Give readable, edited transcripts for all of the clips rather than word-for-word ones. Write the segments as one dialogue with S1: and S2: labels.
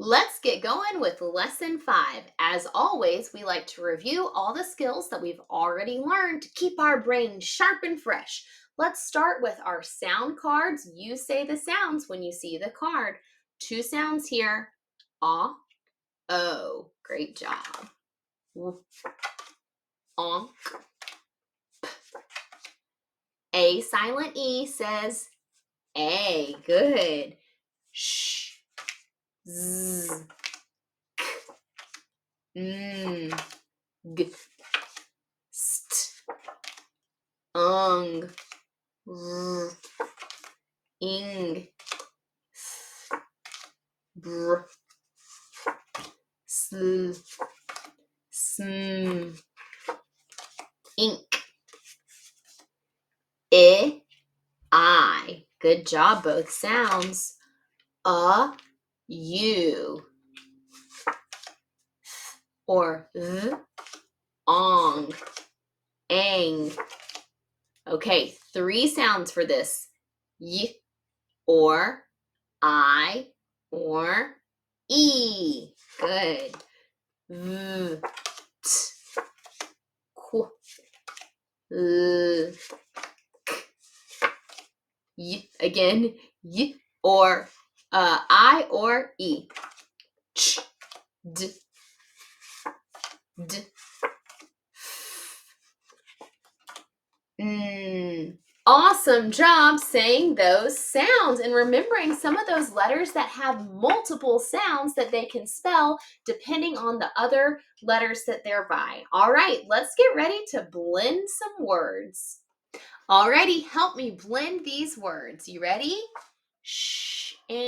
S1: Let's get going with lesson 5. As always, we like to review all the skills that we've already learned to keep our brain sharp and fresh. Let's start with our sound cards. You say the sounds when you see the card. 2 sounds here. Ah, O. Great job. Onk. A silent E says A. Good. Sh. Z. K. G. St. Ung. R. Ing. Th. Br. Sl. Sm. Ink. I. Good job, both sounds. U. Or th. Ong. Ang. Okay, 3 sounds for this. Y or I or E. Good. V. T. Qu. L. Y. Again, Y or I or E. Ch. D. D. Awesome job saying those sounds and remembering some of those letters that have multiple sounds that they can spell depending on the other letters that they're by. All right, let's get ready to blend some words. Alrighty, help me blend these words. You ready? Sham,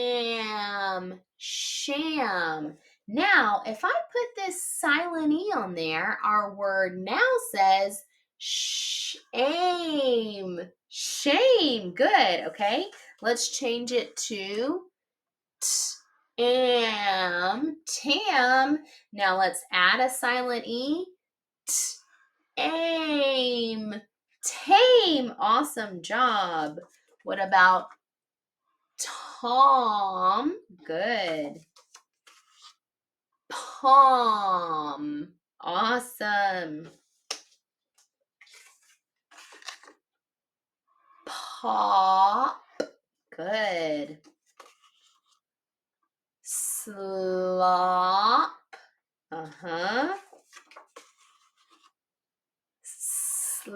S1: sham. Now, if I put this silent E on there, our word now says shame, shame. Good, okay? Let's change it to tam, tam. Now let's add a silent E. Aim, tame. Awesome job. What about Tom? Good. Palm. Awesome. Pop. Good. Slop. Slip.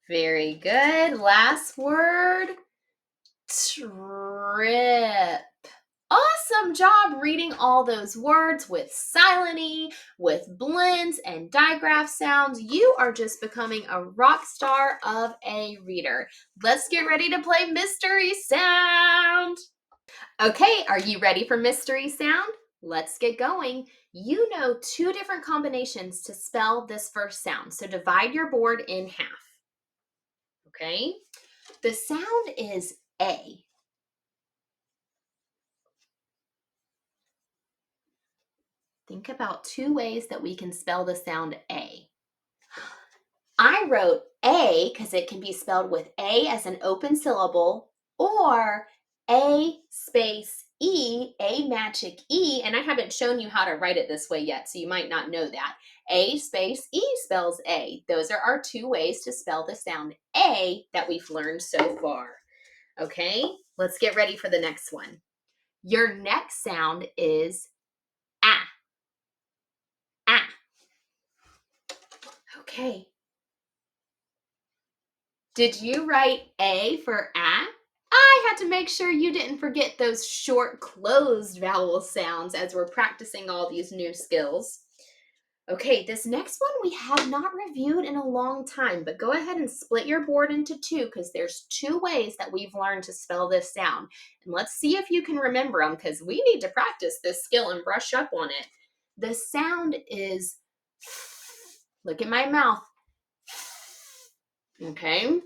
S1: Very good. Last word. Trip. Awesome job reading all those words with silent E, with blends and digraph sounds. You are just becoming a rock star of a reader. Let's get ready to play Mystery Sound. Okay, are you ready for Mystery Sound? Let's get going. You know 2 different combinations to spell this first sound, so divide your board in half. Okay? The sound is A. Think about 2 ways that we can spell the sound A. I wrote A because it can be spelled with A as an open syllable or A space E, A magic E, and I haven't shown you how to write it this way yet, so you might not know that. A space E spells A. Those are our 2 ways to spell the sound A that we've learned so far. Okay, let's get ready for the next one. Your next sound is A. A. Okay. Did you write A for A? I had to make sure you didn't forget those short closed vowel sounds as we're practicing all these new skills. Okay, this next one we have not reviewed in a long time, but go ahead and split your board into 2 because there's 2 ways that we've learned to spell this sound. And let's see if you can remember them because we need to practice this skill and brush up on it. The sound is, look at my mouth. Okay.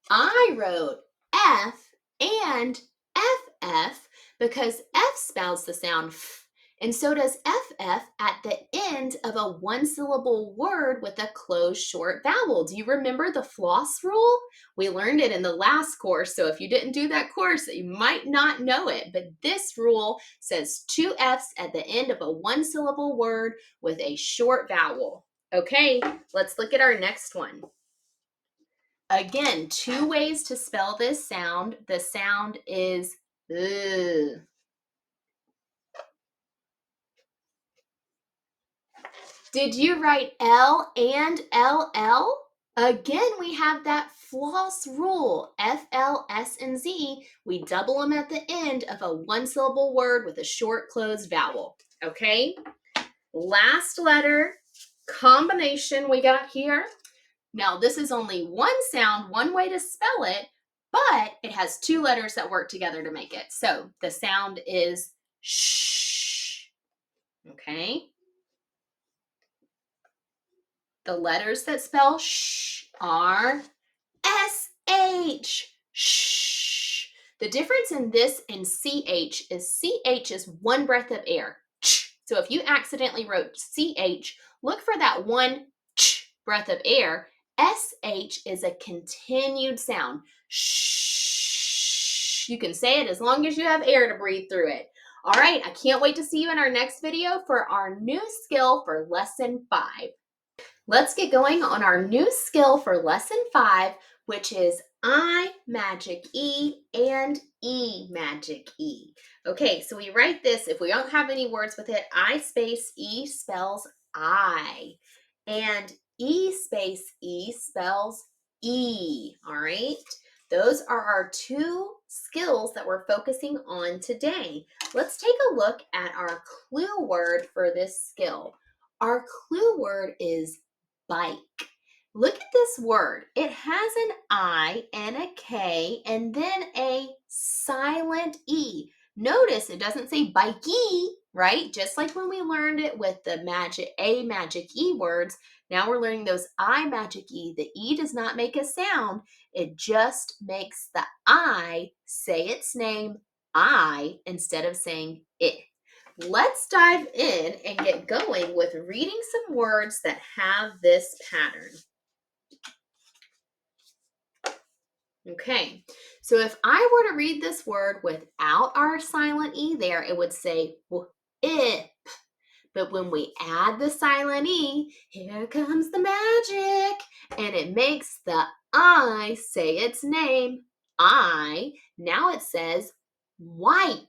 S1: I wrote F and FF because F spells the sound F And so does FF at the end of a one-syllable word with a closed short vowel. Do you remember the floss rule? We learned it in the last course, so if you didn't do that course, you might not know it. But this rule says two Fs at the end of a one-syllable word with a short vowel. Okay, let's look at our next one. Again, two ways to spell this sound. The sound is ugh. Did you write L and LL? Again, we have that floss rule. F, L, S, and Z. We double them at the end of a one-syllable word with a short closed vowel. Okay? Last letter combination we got here. Now, this is only one sound, one way to spell it, but it has two letters that work together to make it. So the sound is shh. Okay? The letters that spell shh are SH. Shh. The difference in this and CH is one breath of air. So if you accidentally wrote CH, look for that one breath of air. SH is a continued sound. Shh. You can say it as long as you have air to breathe through it. All right, I can't wait to see you in our next video for our new skill for lesson 5. Let's get going on our new skill for lesson 5, which is I magic E and E magic E. Okay, so we write this, if we don't have any words with it, I space E spells I, and E space E spells E, all right? Those are our two skills that we're focusing on today. Let's take a look at our clue word for this skill. Our clue word is bike. Look at this word. It has an I and a K and then a silent E. Notice it doesn't say bikey, right? Just like when we learned it with the magic E words. Now we're learning those I magic E. The E does not make a sound. It just makes the I say its name I instead of saying it. Let's dive in and get going with reading some words that have this pattern. Okay, so if I were to read this word without our silent E there, it would say ip. But when we add the silent E, here comes the magic, and it makes the I say its name, I. Now it says wipe.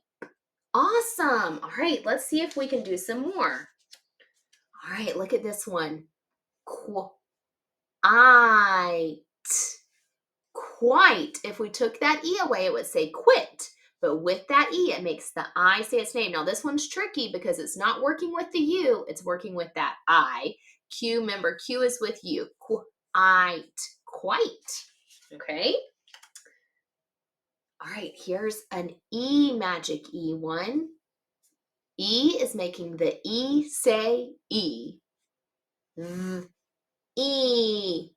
S1: Awesome. All right, let's see if we can do some more. All right, look at this one. Quite. Quite. If we took that E away, it would say quit. But with that E, it makes the I say its name. Now, this one's tricky because it's not working with the U. It's working with that I. Q, remember, Q is with you. Quite. Quite. Okay? All right, here's an E magic E one. E is making the E say E. E.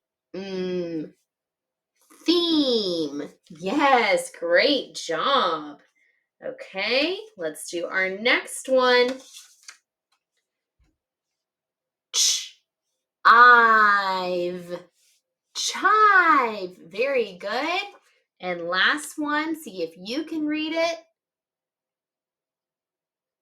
S1: Theme. Yes, great job. Okay, let's do our next one. Chive. Chive. Very good. And last one, see if you can read it.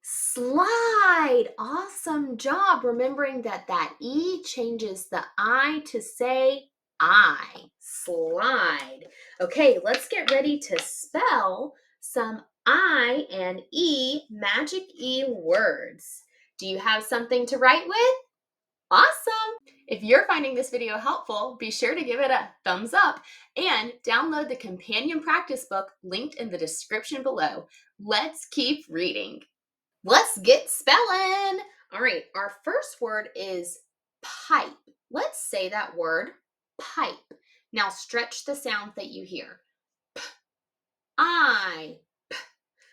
S1: Slide. Awesome job. Remembering that E changes the I to say I. Slide. Okay, let's get ready to spell some I and E magic E words. Do you have something to write with? Awesome! If you're finding this video helpful, be sure to give it a thumbs up and download the companion practice book linked in the description below. Let's keep reading. Let's get spelling. All right, our first word is pipe. Let's say that word, pipe. Now stretch the sound that you hear. P, I, p.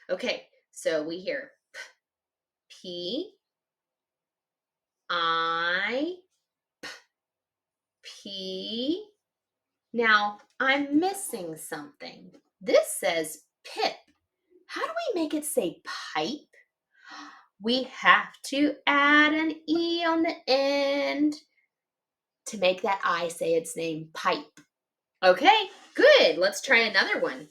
S1: Okay, so we hear P, I, P. Now I'm missing something. This says pip. How do we make it say pipe? we have to add an E on the end to make that I say its name, pipe. Okay, good. Let's try another one.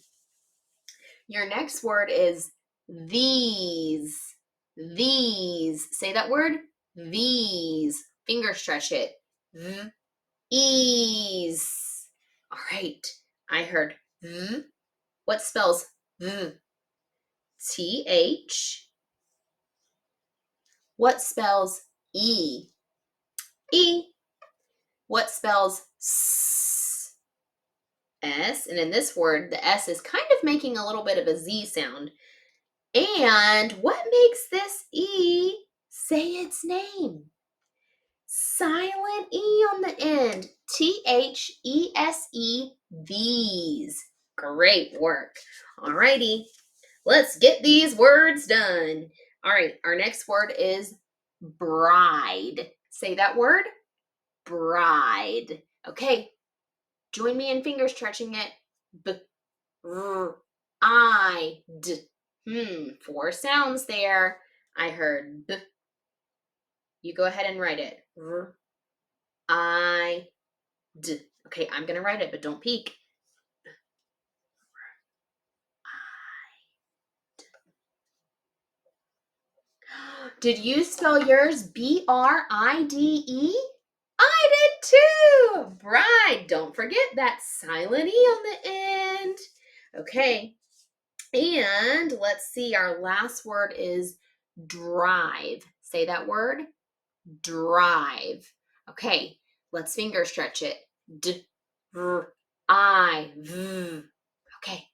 S1: Your next word is these. These. Say that word. These. Finger stretch it. Ease. All right. I heard v. What spells v? TH. What spells E? E. What spells S? S. And in this word, the S is kind of making a little bit of a Z sound. And what makes this E say its name? Silent E on the end. THESE, these. Great work. Alrighty, let's get these words done. All right, our next word is bride. Say that word, bride. Okay, join me in finger stretching it. B-r-I-d. 4 sounds there. I heard B. You go ahead and write it. R-I-d. Okay, I'm going to write it, but don't peek. Did you spell yours B-R-I-D-E? I did too. Bride. Don't forget that silent E on the end. Okay. And let's see, our last word is drive. Say that word, drive. Okay, let's finger stretch it. D-r-I-v. Okay,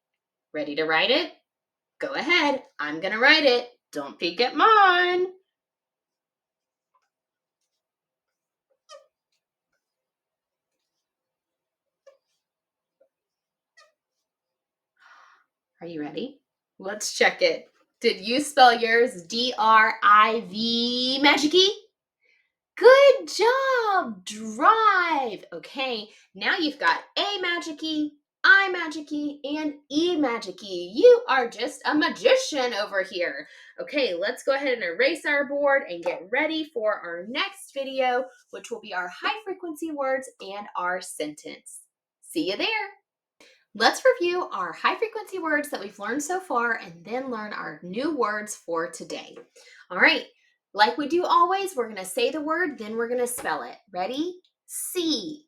S1: ready to write it? Go ahead. I'm going to write it. Don't peek at mine. Are you ready? Let's check it. Did you spell yours D-R-I-V, Magic-E? Good job, drive. Okay, now you've got A Magic-E, I Magic-E, and E Magic-E. You are just a magician over here. Okay, let's go ahead and erase our board and get ready for our next video, which will be our high frequency words and our sentence. See you there. Let's review our high frequency words that we've learned so far and then learn our new words for today. All right, like we do always, we're going to say the word, then we're going to spell it. Ready? C-S-E-E.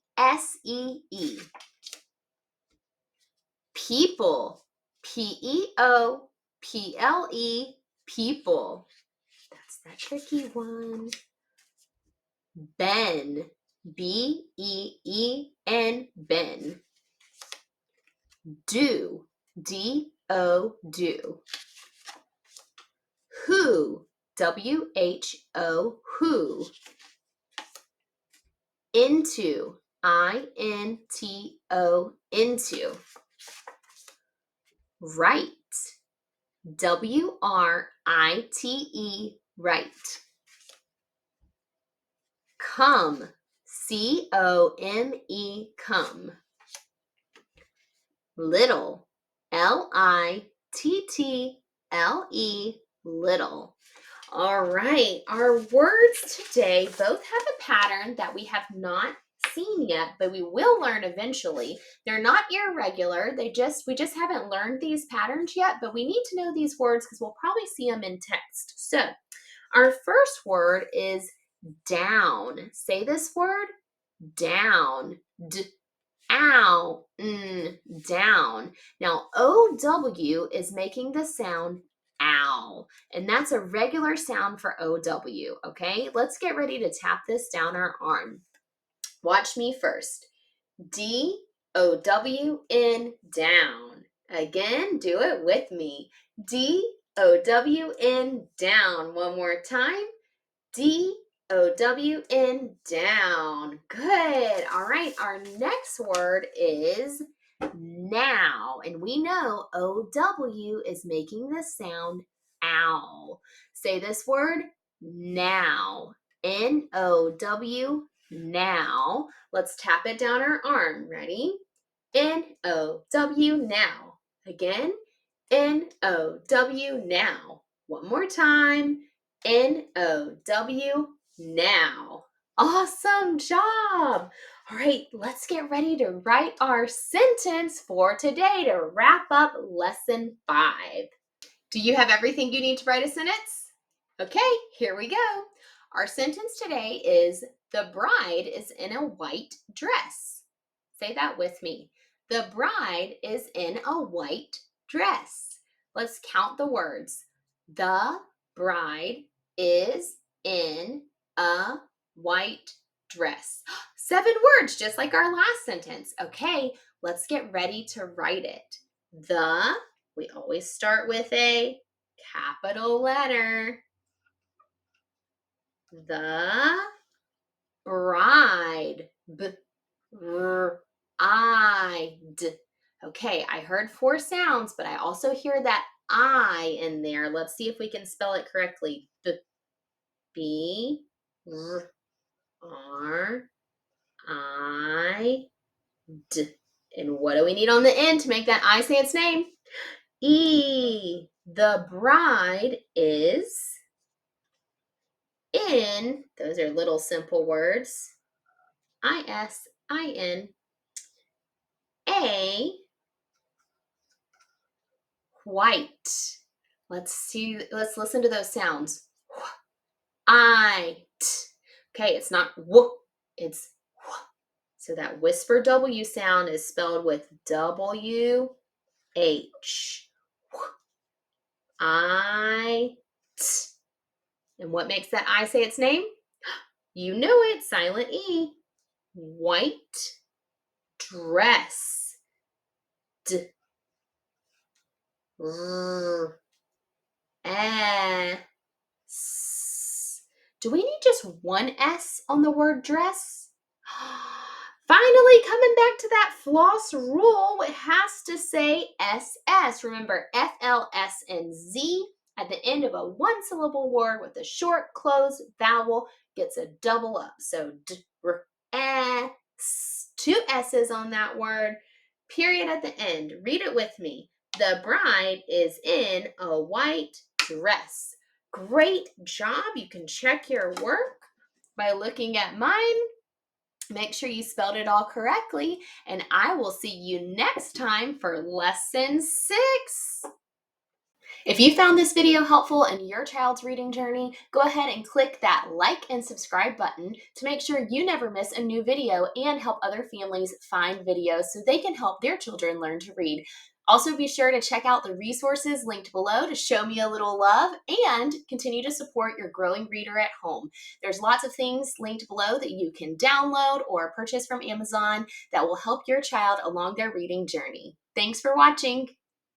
S1: People. P-E-O-P-L-E. People. That's that tricky one. Ben. B-E-E-N. Ben. Do. D-O, do. Who, W-H-O, who. Into, I-N-T-O, into. Right, W-R-I-T-E, right. Come, C-O-M-E, come. Little, L-I-T-T-L-E, little. All right, our words today both have a pattern that we have not seen yet, but we will learn eventually. They're not irregular. We just haven't learned these patterns yet, but we need to know these words because we'll probably see them in text. So, our first word is down. Say this word, down. Ow, down. Now, O-W is making the sound ow, and that's a regular sound for O-W, okay? Let's get ready to tap this down our arm. Watch me first. D-O-W-N, down. Again, do it with me. D-O-W-N, down. One more time. D-O-W-N, down. Good. All right, our next word is now. And we know O-W is making the sound ow. Say this word, now. N-O-W, now. Let's tap it down our arm. Ready? N-O-W, now. Again, N-O-W, now. One more time. N-O-W, now. Awesome job. All right, let's get ready to write our sentence for today to wrap up lesson 5. Do you have everything you need to write a sentence? Okay, here we go. Our sentence today is, the bride is in a white dress. Say that with me. The bride is in a white dress. Let's count the words. The bride is in a white dress. 7 words, just like our last sentence. Okay, let's get ready to write it. We always start with a capital letter. The bride. B-r-I-d. Okay, I heard 4 sounds, but I also hear that I in there. Let's see if we can spell it correctly. B-r-I-d. And what do we need on the end to make that I say its name? E. The bride is in, those are little simple words, I-S-I-N, a white. Let's listen to those sounds. Okay, it's not w, it's w. So that whisper W sound is spelled with W-H. I-t. And what makes that I say its name? You know it, silent E. White dress. D-r-e-s. Do we need just one S on the word dress? Finally, coming back to that floss rule, it has to say SS. Remember, F, L, S, and Z at the end of a one-syllable word with a short closed vowel gets a double up. So D-R-E-S. 2 S's on that word. Period at the end. Read it with me. The bride is in a white dress. Great job. You can check your work by looking at mine. Make sure you spelled it all correctly, and I will see you next time for lesson 6. If you found this video helpful in your child's reading journey, go ahead and click that like and subscribe button to make sure you never miss a new video and help other families find videos so they can help their children learn to read. Also, be sure to check out the resources linked below to show me a little love and continue to support your growing reader at home. There's lots of things linked below that you can download or purchase from Amazon that will help your child along their reading journey. Thanks for watching.